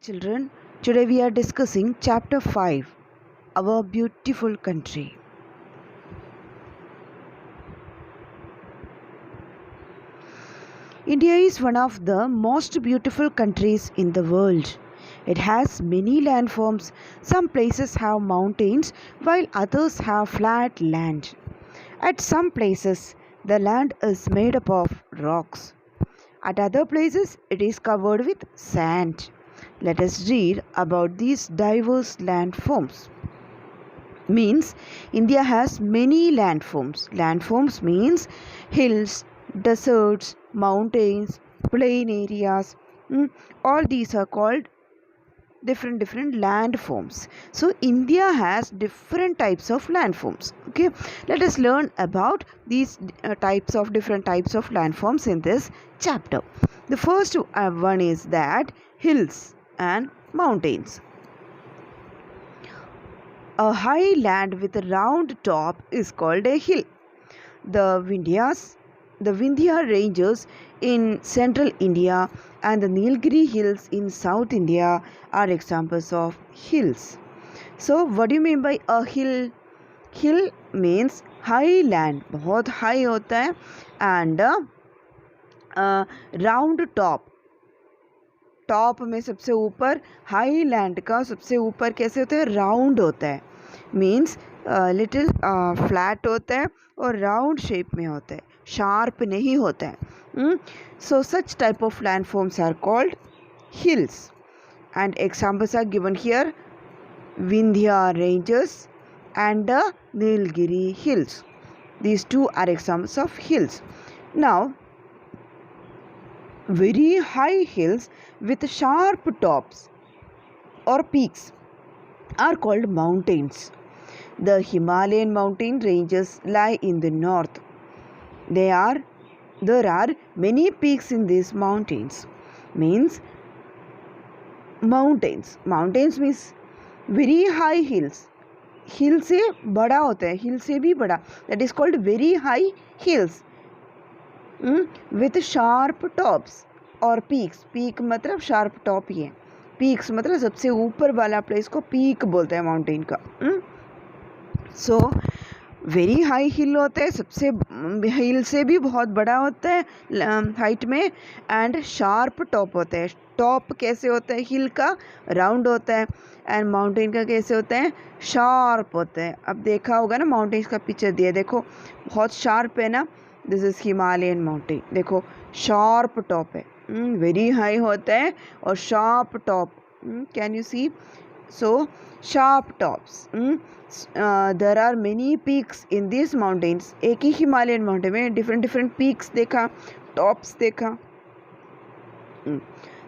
Children, today we are discussing chapter 5, Our Beautiful Country. India is one of the most beautiful countries in the world. It has many landforms. Some places have mountains while others have flat land. At some places, the land is made up of rocks. At other places, it is covered with sand. Let us read about these diverse landforms. Means India has many landforms. Landforms means hills, deserts, mountains, plain areas. All these are called different landforms. So India has different types of landforms. Okay, let us learn about these different types of landforms in this chapter. The first one is that hills and mountains. A high land with a round top is called a hill. The Vindhya ranges in central India and the Nilgiri hills in South India are examples of hills. So, what do you mean by a hill? Hill means high land, बहुत high होता है, and round top. Top में सबसे ऊपर, high land का सबसे ऊपर कैसे होता है? राउंड होता है. मीन्स लिटिल फ्लैट होता है और राउंड शेप में होता है, शार्प नहीं होता है. So such type of landforms are called hills and examples are given here: Vindhya ranges and the Nilgiri hills. These two are examples of hills. Now, very high hills with sharp tops or peaks are called mountains. The Himalayan mountain ranges lie in the north. There are many peaks in these mountains. Means mountains means very high hills. हिल से बड़ा होता है, हिल से भी बड़ा, that is called very high hills with sharp tops और peaks. peak मतलब sharp top ही है. peaks मतलब सबसे ऊपर वाला प्लेस को peak बोलते हैं माउंटेन का. सो वेरी हाई हिल होता है, सबसे हिल से भी बहुत बड़ा होता है हाइट में, एंड शार्प टॉप होता है. टॉप कैसे होता है? हिल का राउंड होता है, एंड माउंटेन का कैसे होता है? शार्प होता है. अब देखा होगा ना, माउंटेन्स का पिक्चर दिया, देखो बहुत शार्प है ना. This is Himalayan mountain. देखो शार्प टॉप है, वेरी हाई होता है और sharp top. Can you see? So sharp tops. There are many peaks in this mountains. एक ही हिमालयन माउंटेन में डिफरेंट पीक्स देखा, टॉप्स देखा.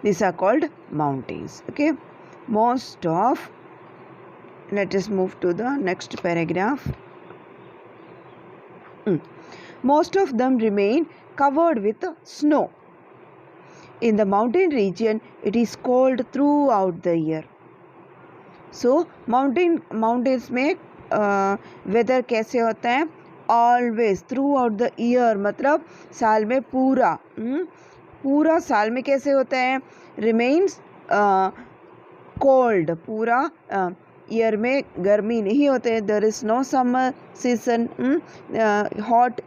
These are called mountains. Okay, let us move to the next paragraph. Most of them remain covered with snow. In the mountain region, it is cold throughout the year. So mountains में weather कैसे होता है? Always, through out the year, मतलब साल में पूरा साल में कैसे होता है? Remains cold. पूरा ईयर में गर्मी नहीं होते. There is no summer season, hot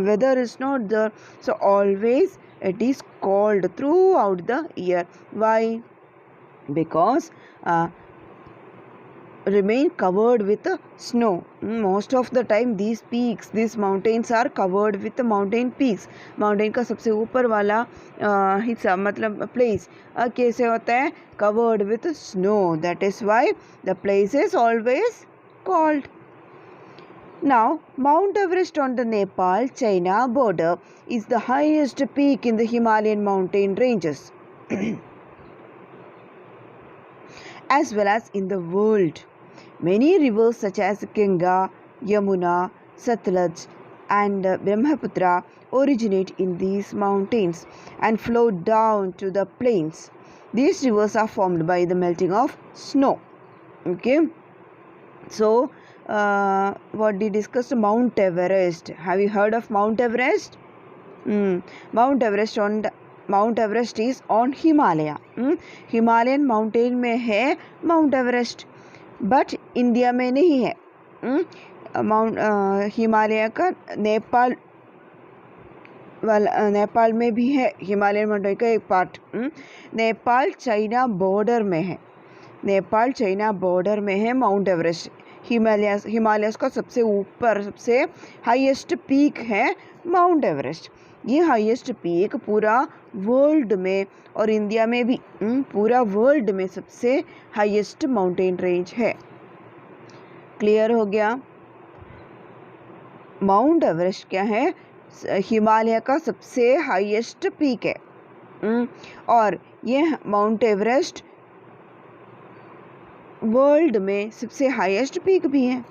weather is not there. So always it is cold throughout the year. Why? Because remain covered with snow. Most of the time these mountains are covered with mountain peaks. mountain का सबसे ऊपर वाला हिस्सा मतलब place कैसे होता है? covered with snow. That is why the place is always cold. Now, Mount Everest on the Nepal-China border is the highest peak in the Himalayan mountain ranges as well as in the world. Many rivers such as Ganga, Yamuna, Satluj and Brahmaputra originate in these mountains and flow down to the plains. These rivers are formed by the melting of snow. Okay, so what we discussed, Mount Everest. Have you heard of Mount Everest? Mount Everest on the mount Everest is on Himalaya. Himalayan mountain में है mount Everest, but India में नहीं है. Mount Himalaya का नेपाल में भी है. Himalayan mountain का एक पार्ट नेपाल चाइना बॉर्डर में है. नेपाल चाइना बॉर्डर में है माउंट एवरेस्ट. हिमालयस का सबसे ऊपर सबसे हाईएस्ट पीक है माउंट एवरेस्ट. ये हाईएस्ट पीक पूरा वर्ल्ड में और इंडिया में भी पूरा वर्ल्ड में सबसे हाईएस्ट माउंटेन रेंज है. क्लियर हो गया? माउंट एवरेस्ट क्या है? हिमालय का सबसे हाईएस्ट पीक है. और ये माउंट एवरेस्ट वर्ल्ड में सबसे हाईएस्ट पीक भी है.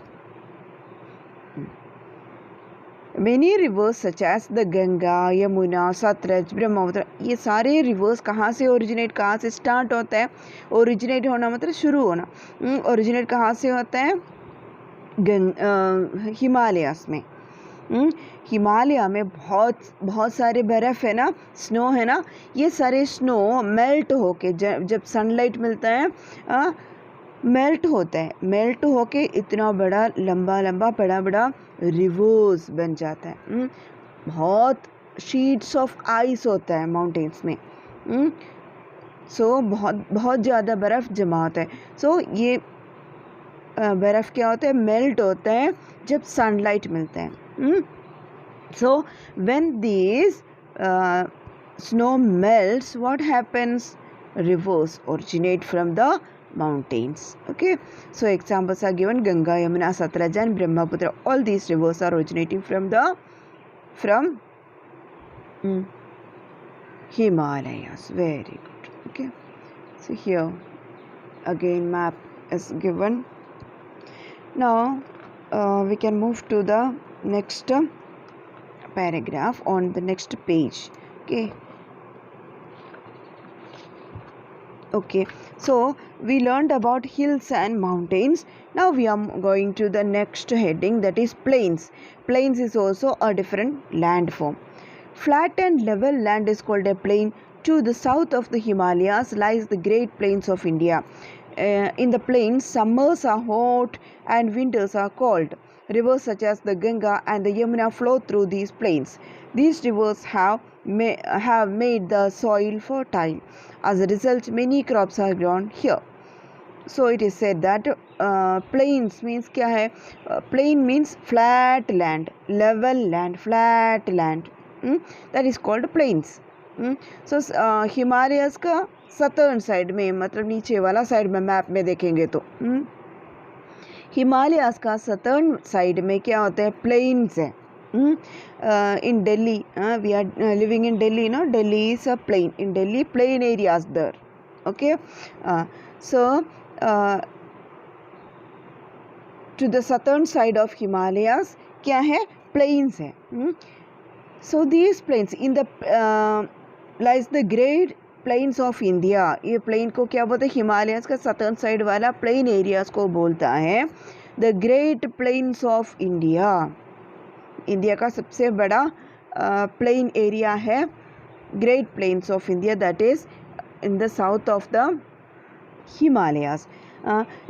Many rivers such as the Ganga, Yamuna, Sutlej, Brahmaputra, ये सारे रिवर्स कहाँ से ओरिजिनेट, कहाँ से स्टार्ट होता है? ओरिजिनेट होना मतलब शुरू होना. ओरिजिनेट कहाँ से होता है? हिमालयस में. हिमालय में बहुत सारे बर्फ़ है ना, स्नो है ना. ये सारे स्नो मेल्ट होके जब सनलाइट मिलता है मेल्ट होता है. मेल्ट होके इतना बड़ा लंबा बड़ा रिवर्स बन जाता है. बहुत शीट्स ऑफ आइस होता है माउंटेन्स में. सो बहुत ज़्यादा बर्फ़ जमा होता है. सो ये बर्फ़ क्या होता है? मेल्ट होता है जब सनलाइट मिलता है. So when this snow melts, what happens? Rivers originate from the mountains. Okay, so examples are given: Ganga, Yamuna, Satluj and Brahmaputra. All these rivers are originating from Himalayas. Very good. Okay, so here again map is given. Now we can move to the next paragraph on the next page. Okay, so we learned about hills and mountains. Now we are going to the next heading, that is plains. Plains is also a different land form. Flat and level land is called a plain. To the south of the Himalayas lies the Great Plains of India. In the plains, summers are hot and winters are cold. Rivers such as the Ganga and the Yamuna flow through these plains. These rivers have made the soil fertile. As a result, many crops are grown here. So it is said that plains means क्या है? Plain means flat land, level land, flat land. That is called plains. So Himalayas का सतर्न side में, मतलब नीचे वाला side में map में देखेंगे तो हिमालयास का सतर्न साइड में क्या होता है? प्लेन्स है. In Delhi, we are living in Delhi, no? Delhi is a plain. In Delhi, plain areas there. Okay, so to the southern side of Himalayas, क्या है? Plains है. So these plains in the lies the Great Plains of India. ये plain को क्या बोलते हैं? Himalayas का southern side वाला plain areas को बोलता है the Great Plains of India. India का सबसे बड़ा प्लेन एरिया है great plains of India, that is in the south of the Himalayas.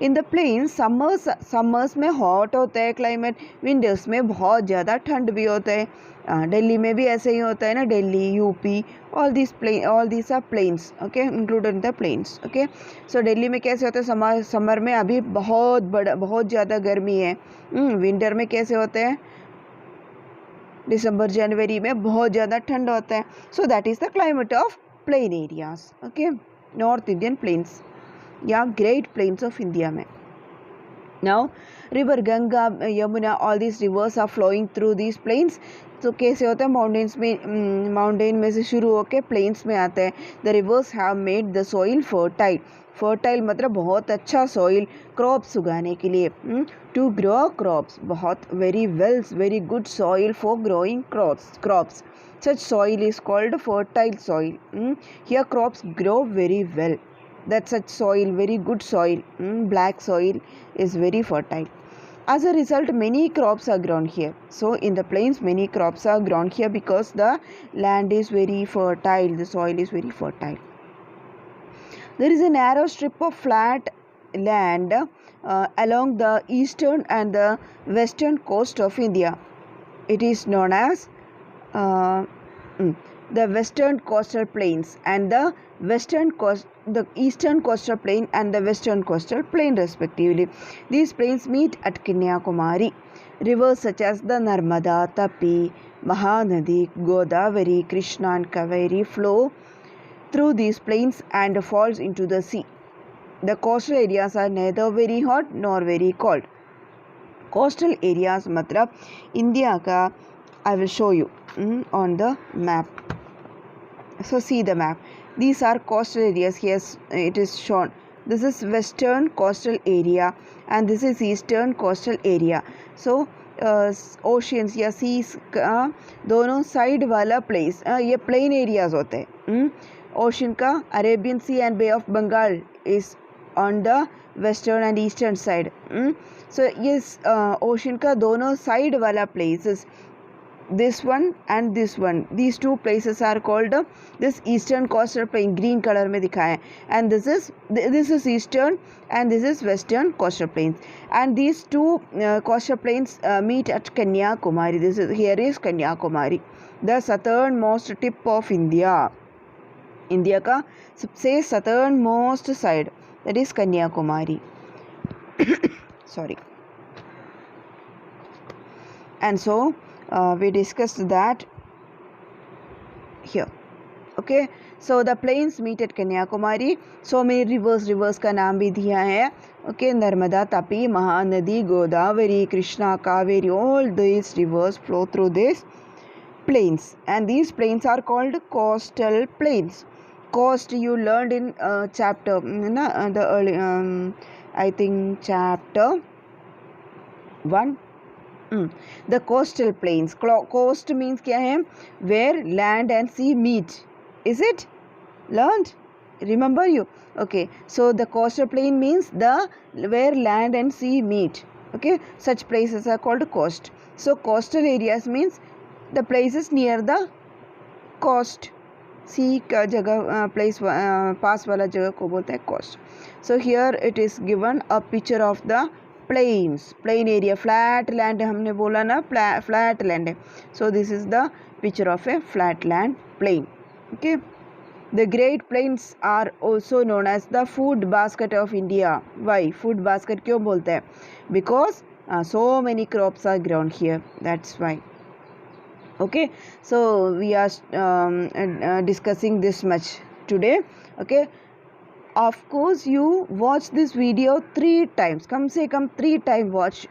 In the plains summers में हॉट होता है क्लाइमेट, विंटर्स में बहुत ज़्यादा ठंड भी होता है. दिल्ली में भी ऐसे ही होता है ना, Delhi, UP, all these are plains. Okay, included in the plains. Okay, so Delhi में कैसे होता है? समर में अभी बहुत ज़्यादा गर्मी है. विंटर में कैसे होते हैं? दिसंबर जनवरी में बहुत ज़्यादा ठंड होता है. So that is the climate of plain areas. Okay, north Indian plains या ग्रेट प्लेन्स ऑफ इंडिया में. Now river Ganga, Yamuna, all this rivers are flowing through this plains. तो कैसे होता है? माउंटेन में से शुरू होकर प्लेन्स में आता है. The reverse have made the soil fertile. Fertile मतलब बहुत अच्छा सॉइल क्रॉप्स उगाने के लिए. टू ग्रो क्रॉप्स, बहुत very good soil for growing crops. Such soil is called fertile soil. Here crops grow very well. That such soil, very good soil, black soil is very fertile. As a result, many crops are grown here. So in the plains, many crops are grown here because the land is very fertile, the soil is very fertile. There is a narrow strip of flat land along the eastern and the western coast of India. It is known as the western coastal plains and the eastern coastal plain and the western coastal plain respectively. These plains meet at Kanyakumari. Rivers such as the Narmada, Tapi, Mahanadi, Godavari, Krishna and Kaveri flow through these plains and falls into the sea. The coastal areas are neither very hot nor very cold. Coastal areas matlab India ka, I will show you on the map. So see the map. These are coastal areas. Here it is shown. This is western coastal area and this is eastern coastal area. So oceans या seas का दोनों side वाला place ये plain areas होते हैं. Ocean का Arabian Sea and Bay of Bengal is on the western and eastern side. So yes, ocean का दोनों side वाला places, this one and this one, these two places are called this eastern coastal plain, green color में दिखाया है, and this is eastern and this is western coastal plains, and these two coastal plains meet at Kanyakumari. Here is Kanyakumari, the southernmost tip of India. India का सबसे southernmost side, that is Kanyakumari. Sorry. And so we discussed that here. Okay, so the plains meet at Kanyakumari. So many rivers का नाम भी दिया है. Okay, Narmada, Tapi, Mahanadi, Godavari, Krishna, Kaveri, all these rivers flow through these plains, and these plains are called coastal plains. Coast you learned in chapter the early I think chapter 1. The coastal plains. Coast means क्या है? Where land and sea meet. Is it learned? Remember you? Okay. So the coastal plain means where land and sea meet. Okay. Such places are called coast. So coastal areas means the places near the coast. Sea का जगह place पास वाला जगह को बोलते हैं coast. So here it is given a picture of the plains, plain area, flat land हमने बोला ना, flat land है. So this is the picture of a flat land plain. Okay. The Great Plains are also known as the food basket of India. Why? Food basket क्यों बोलते हैं? Because so many crops are grown here. That's why. Okay, so we are discussing this much today. Okay, of course you watch this video 3 times, कम से कम 3 time watch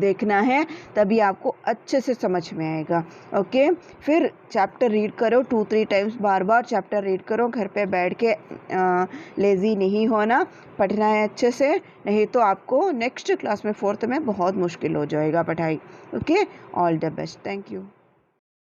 देखना है, तभी आपको अच्छे से समझ में आएगा. ओके, फिर चैप्टर रीड करो 2-3 टाइम्स, बार बार चैप्टर रीड करो. घर पे बैठ के लेज़ी नहीं होना, पढ़ना है अच्छे से, नहीं तो आपको नेक्स्ट क्लास में 4th में बहुत मुश्किल हो जाएगा पढ़ाई. Okay, all the best. Thank you.